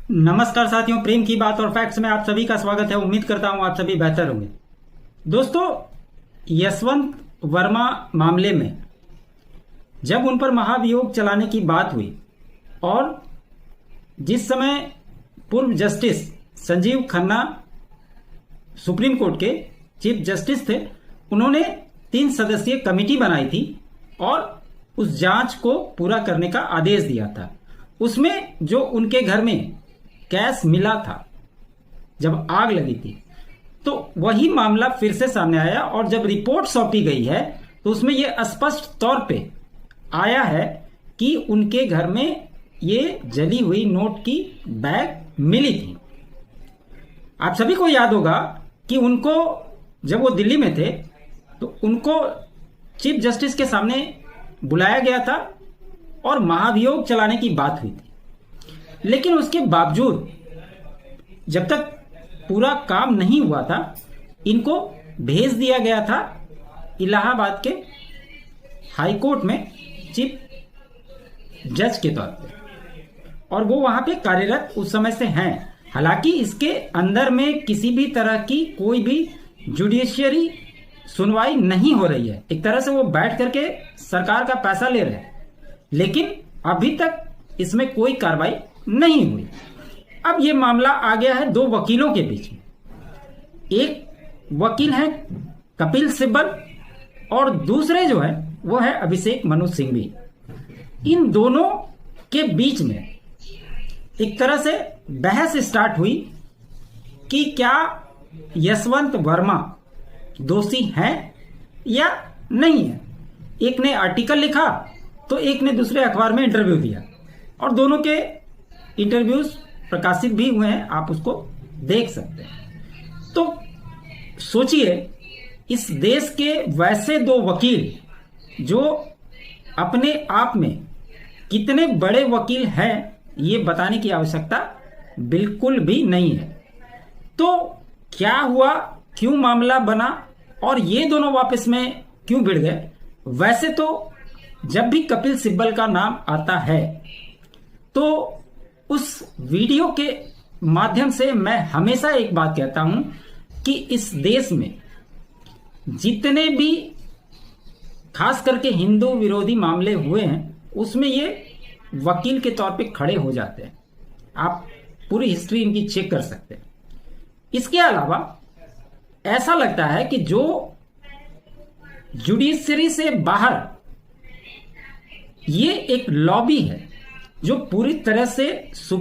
नमस्कार साथियों, प्रेम की बात और फैक्ट्स में आप सभी का स्वागत है। उम्मीद करता हूं आप सभी बेहतर होंगे। दोस्तों, यशवंत वर्मा मामले में जब उन पर महाभियोग चलाने की बात हुई और जिस समय पूर्व justice Sanjeev Khanna supreme court के चीफ जस्टिस थे, उन्होंने 3 सदस्यीय कमेटी बनाई थी और उस जांच को पूरा करने का आदेश दिया था। उसमें जो उनके घर में कैश मिला था जब आग लगी थी, तो वही मामला फिर से सामने आया और जब रिपोर्ट सौंपी गई है तो उसमें यह स्पष्ट तौर पे आया है कि उनके घर में ये जली हुई नोट की बैग मिली थी। आप सभी को याद होगा कि उनको जब वो दिल्ली में थे तो उनको चीफ जस्टिस के सामने बुलाया गया था और महाभियोग चलाने की बात हुई थी। लेकिन उसके बावजूद जब तक पूरा काम नहीं हुआ था, इनको भेज दिया गया था इलाहाबाद के हाई कोर्ट में चीफ जज के तौर पे, और वो वहां पे कार्यरत उस समय से हैं। हालांकि इसके अंदर में किसी भी तरह की कोई भी जुडिशियरी सुनवाई नहीं हो रही है। एक तरह से वो बैठ करके सरकार का पैसा ले रहे हैं, लेकिन अभी तक इसमें कोई कार्रवाई नहीं हुई। अब ये मामला आ गया है 2 वकीलों के बीच में। एक वकील है कपिल सिब्बल और दूसरे जो है वो है अभिषेक मनु सिंघवी। इन दोनों के बीच में एक तरह से बहस स्टार्ट हुई कि क्या यशवंत वर्मा दोषी हैं या नहीं है। एक ने आर्टिकल लिखा तो एक ने दूसरे अखबार में इंटरव्यू दिया और दोनों के इंटरव्यूज प्रकाशित भी हुए हैं, आप उसको देख सकते हैं। तो सोचिए, इस देश के वैसे 2 वकील जो अपने आप में कितने बड़े वकील हैं ये बताने की आवश्यकता बिल्कुल भी नहीं है। तो क्या हुआ, क्यों मामला बना और ये दोनों वापस में क्यों भिड़ गए। वैसे तो जब भी कपिल सिब्बल का नाम आता है तो उस वीडियो के माध्यम से मैं हमेशा एक बात कहता हूं कि इस देश में जितने भी खास करके हिंदू विरोधी मामले हुए हैं उसमें ये वकील के तौर पे खड़े हो जाते हैं। आप पूरी हिस्ट्री इनकी चेक कर सकते हैं। इसके अलावा ऐसा लगता है कि जो जुडिशरी से बाहर ये एक लॉबी है जो पूरी तरह से